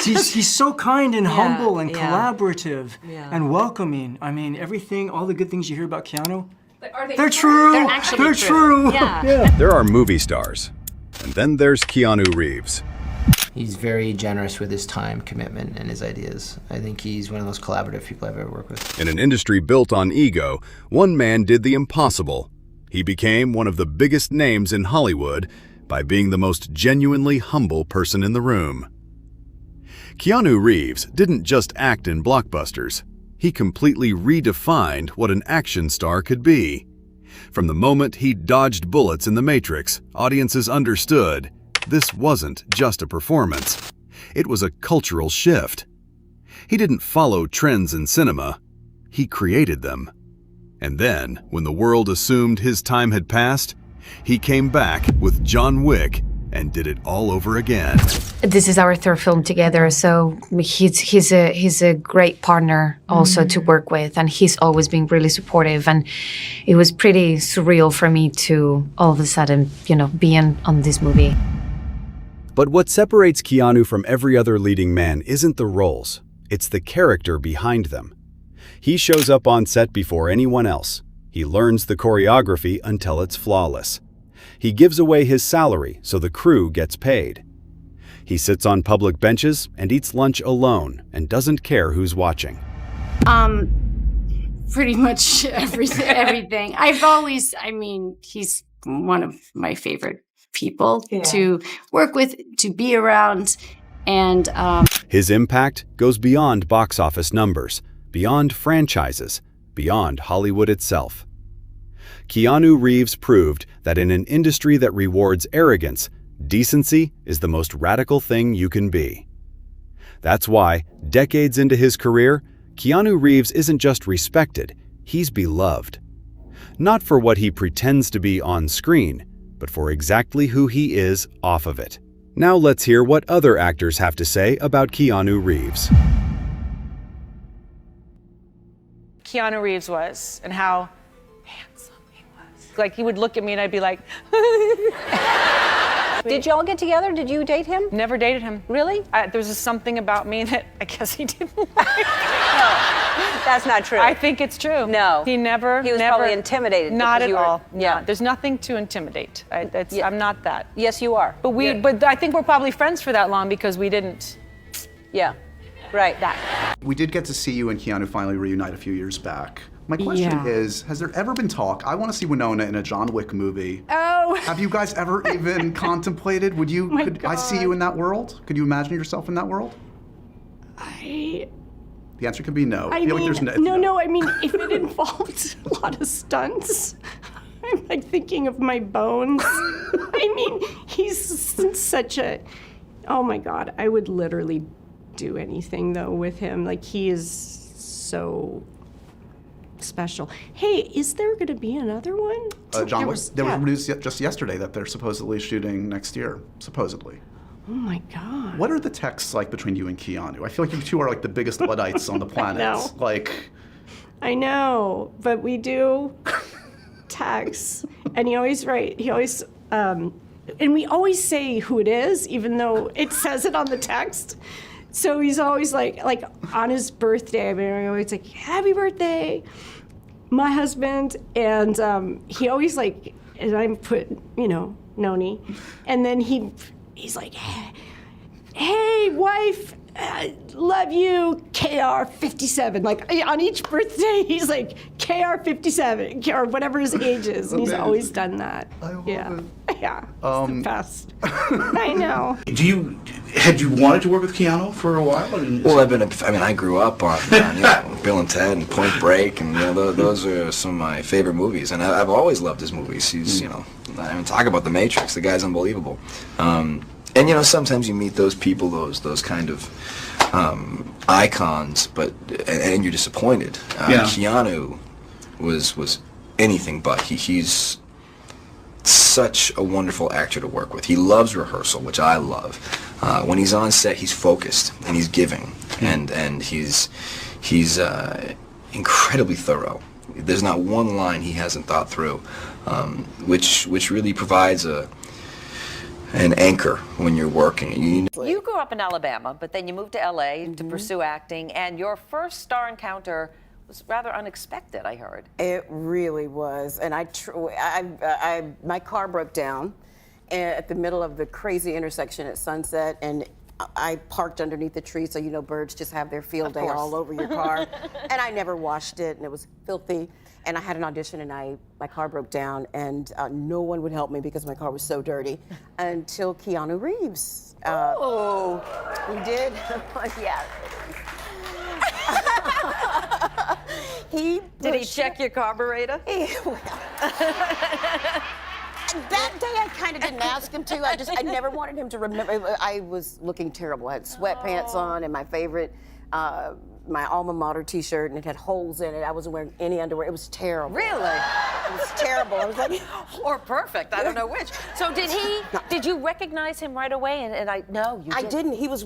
He's so kind and humble and yeah. collaborative Yeah. and welcoming. I mean, everything, all the good things you hear about Keanu, Are they they're true. They're actually They're true. true. Yeah. There are movie stars, and then there's Keanu Reeves. He's very generous with his time, commitment, and his ideas. I think he's one of the most collaborative people I've ever worked with. In an industry built on ego, one man did the impossible. He became one of the biggest names in Hollywood by being the most genuinely humble person in the room. Keanu Reeves didn't just act in blockbusters. He completely redefined what an action star could be. From the moment he dodged bullets in The Matrix, audiences understood this wasn't just a performance. It was a cultural shift. He didn't follow trends in cinema. He created them. And then, when the world assumed his time had passed, he came back with John Wick and did it all over again. This is our third film together, so he's a great partner also to work with, and he's always been really supportive. And it was pretty surreal for me to all of a sudden, be on this movie. But what separates Keanu from every other leading man isn't the roles, it's the character behind them. He shows up on set before anyone else. He learns the choreography until it's flawless. He gives away his salary so the crew gets paid. He sits on public benches and eats lunch alone and doesn't care who's watching. Pretty much everything. He's one of my favorite people to work with, to be around, and His impact goes beyond box office numbers, beyond franchises, beyond Hollywood itself. Keanu Reeves proved that in an industry that rewards arrogance, decency is the most radical thing you can be. That's why, decades into his career, Keanu Reeves isn't just respected, he's beloved. Not for what he pretends to be on screen, but for exactly who he is off of it. Now let's hear what other actors have to say about Keanu Reeves. Keanu Reeves was and how handsome he was. Like, he would look at me and I'd be like, Did y'all get together? Did you date him? never dated him. Really? There was just something about me that I guess he didn't like. That's not true. I think it's true. No. He never. He was probably intimidated. Not because at you were- all. Yeah. No, there's nothing to intimidate. Yeah. I'm not that. Yes, you are. But I think we're probably friends for that long because we didn't. Yeah. Right. That. We did get to see you and Keanu finally reunite a few years back. My question is, has there ever been talk? I want to see Winona in a John Wick movie. oh, Have you guys ever even contemplated? Could I see you in that world? Could you imagine yourself in that world? I The answer could be no. I feel mean, like there's no. I mean, if it involved a lot of stunts, I'm like thinking of my bones. I mean, he's such a. Oh my God, I would literally do anything though with him. Like, he is so special. Hey, is there going to be another one? John Wick. There was news just yesterday that they're supposedly shooting next year. Supposedly. Oh my God. What are the texts like between you and Keanu? I feel like you two are like the biggest Luddites on the planet. know. Like, I know, but we do text, and he always, and we always say who it is, even though it says it on the text. So he's always like on his birthday, I mean, we're always like, happy birthday, my husband, and he always like, and I put, Noni, and then he's like, hey, wife, love you, KR57. Like, on each birthday, he's like, KR57, or whatever his age is. And he's always done that. I love yeah. it. Yeah, it's the best. I know. Had you wanted to work with Keanu for a while? Well, I grew up on Bill and Ted and Point Break, and those are some of my favorite movies, and I've always loved his movies. He's, talk about The Matrix, the guy's unbelievable. And sometimes you meet those people, those kind of icons, and you're disappointed. Keanu was anything but. He's such a wonderful actor to work with. He loves rehearsal, which I love. When he's on set, he's focused and he's giving, and he's incredibly thorough. There's not one line he hasn't thought through, which really provides an anchor when you're working. You grew up in Alabama, but then you moved to LA to pursue acting, and your first star encounter was rather unexpected, I heard. It really was, and my car broke down at the middle of the crazy intersection at Sunset, and I parked underneath the tree, so you know birds just have their field day all over your car. And I never washed it, and it was filthy. And I had an audition, and my car broke down, and no one would help me because my car was so dirty until Keanu Reeves. Oh, he did? Yeah. Did he check your carburetor? That day I kind of didn't ask him to. I never wanted him to remember. I was looking terrible. I had sweatpants on and my favorite, my alma mater t-shirt, and it had holes in it. I wasn't wearing any underwear. It was terrible. Really? It was terrible. I was like, or perfect, I don't know which. So did you recognize him right away? No, you didn't. I didn't. He was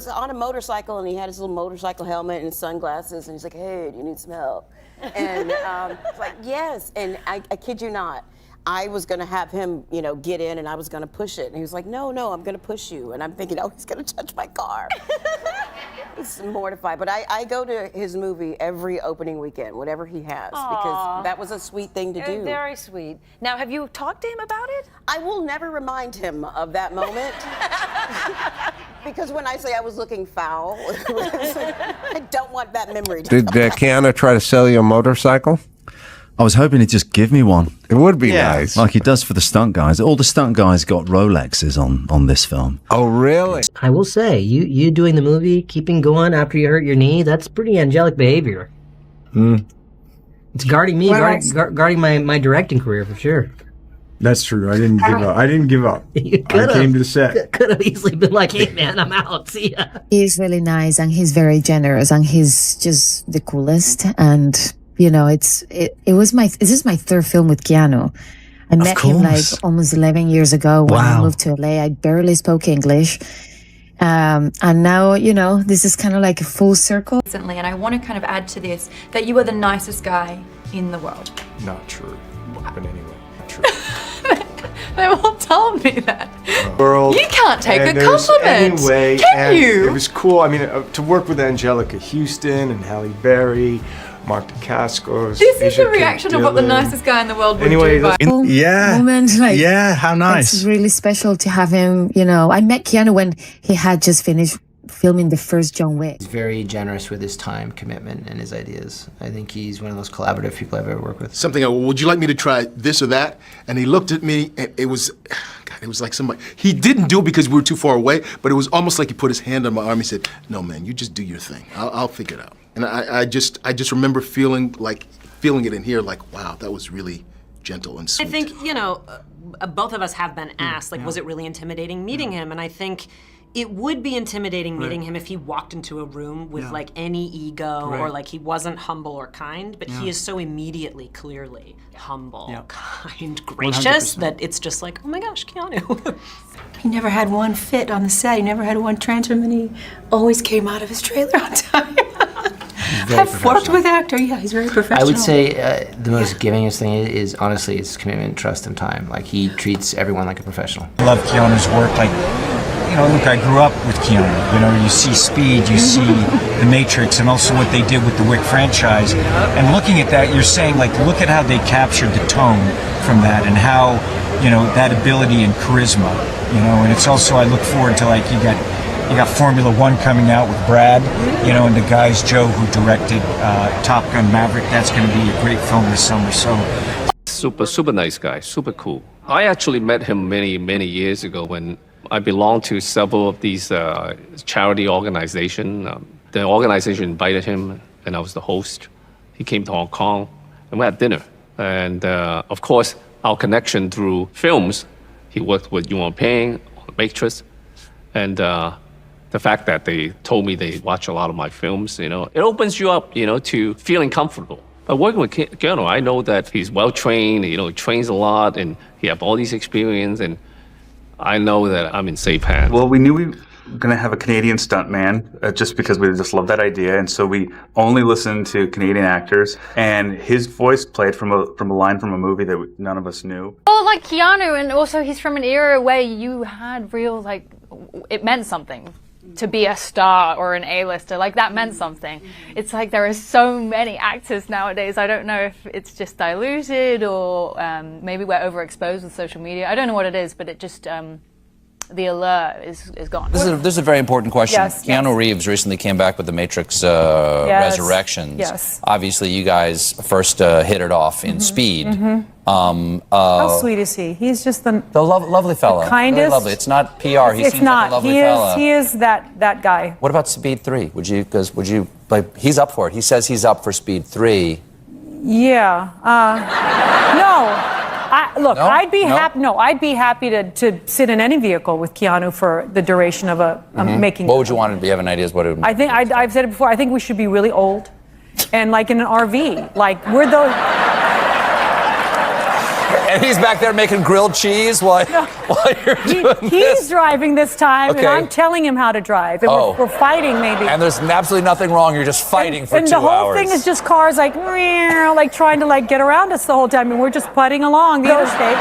on a motorcycle, and he had his little motorcycle helmet and sunglasses, and he's like, hey, do you need some help? And it's like, yes, and I kid you not. I was going to have him, get in, and I was going to push it. And he was like, no, I'm going to push you. And I'm thinking, oh, he's going to touch my car. It's mortified. But I go to his movie every opening weekend, whatever he has, because that was a sweet thing to do. Very sweet. Now, have you talked to him about it? I will never remind him of that moment. Because when I say I was looking foul, I don't want that memory to Did Keanu try to sell you a motorcycle? I was hoping he'd just give me one. It would be nice. Like he does for the stunt guys. All the stunt guys got Rolexes on this film. Oh, really? I will say, you doing the movie, keeping going after you hurt your knee, that's pretty angelic behavior. It's guarding me, guarding my directing career for sure. That's true. I didn't give up. I came to the set. Could have easily been like, hey man, I'm out. See ya. He's really nice and he's very generous and he's just the coolest. And this is my third film with Keanu. I met him like almost 11 years ago when I moved to LA. I barely spoke English. And now, this is kind of like a full circle. And I want to kind of add to this that you are the nicest guy in the world. Not true. But anyway, true. They've all told me that. World. You can't take a compliment. Anyway, Can you? It was cool. I mean, to work with Angelica Houston and Halle Berry, Mark Dacascos. This is the reaction of what the nicest guy in the world would do. Moment, how nice. It's really special to have him, I met Keanu when he had just finished filming the first John Wick. He's very generous with his time, commitment, and his ideas. I think he's one of those collaborative people I've ever worked with. Something, would you like me to try this or that? And he looked at me, and it was like somebody, he didn't do it because we were too far away, but it was almost like he put his hand on my arm. He said, no, man, you just do your thing. I'll figure it out. And I just remember feeling it in here, like, wow, that was really gentle and sweet. I think, both of us have been asked, was it really intimidating meeting him? And I think it would be intimidating meeting him if he walked into a room with any ego or he wasn't humble or kind, but he is so immediately, clearly humble, kind, gracious 100%. that it's just like, oh my gosh, Keanu. He never had one fit on the set. He never had one transfer, and he always came out of his trailer on time. I've worked with actor. Yeah, he's very professional. I would say the most givingest thing is honestly his commitment, trust, and time. Like he treats everyone like a professional. I love Keanu's work. Look, I grew up with Keanu. You see Speed, you see The Matrix, and also what they did with the Wick franchise. And looking at that, you're saying, look at how they captured the tone from that and how, that ability and charisma, And it's also, I look forward to, you got Formula One coming out with Brad, and the guys, Joe, who directed Top Gun Maverick. That's going to be a great film this summer. So, super nice guy, super cool. I actually met him many years ago when I belonged to several of these charity organizations. The organization invited him, and I was the host. He came to Hong Kong, and we had dinner. And of course, our connection through films. He worked with Yuan Ping on The Matrix, and the fact that they told me they watch a lot of my films, it opens you up, to feeling comfortable. But working with Keanu, I know that he's well trained, he trains a lot, and he have all these experience, and I know that I'm in safe hands. Well, we knew going to have a Canadian stuntman just because we just love that idea. And so we only listened to Canadian actors, and his voice played from a line from a movie that none of us knew. Well, like Keanu, and also he's from an era where you had real, like, it meant something to be a star or an A-lister. Like, that meant something. It's like there are so many actors nowadays. I don't know if it's just diluted or maybe we're overexposed with social media. I don't know what it is, but it just... the allure is gone. This is a very important question. Yes, Keanu Reeves recently came back with The Matrix Resurrections. Yes. Obviously, you guys first hit it off in Speed. How sweet is he? He's just the lovely fella. The kindest. Very lovely. It's not PR. He It's seems not. like a lovely fella. He is that guy. What about Speed 3? Would you like? He's up for it. He says he's up for Speed 3. Yeah. No. Look, No? I'd be No? happy. No, I'd be happy to sit in any vehicle with Keanu for the duration of a making. What would you want to be? You have any ideas what it would? I think I've said it before. I think we should be really old, and like in an RV. Like we're those. And he's back there making grilled cheese while you're doing this. He's driving this time, and Okay. I'm telling him how to drive. And Oh. we're fighting, maybe. And there's absolutely nothing wrong. You're just fighting for 2 hours. And the whole thing is just cars like trying to like get around us the whole time, and we're just putting along the interstate.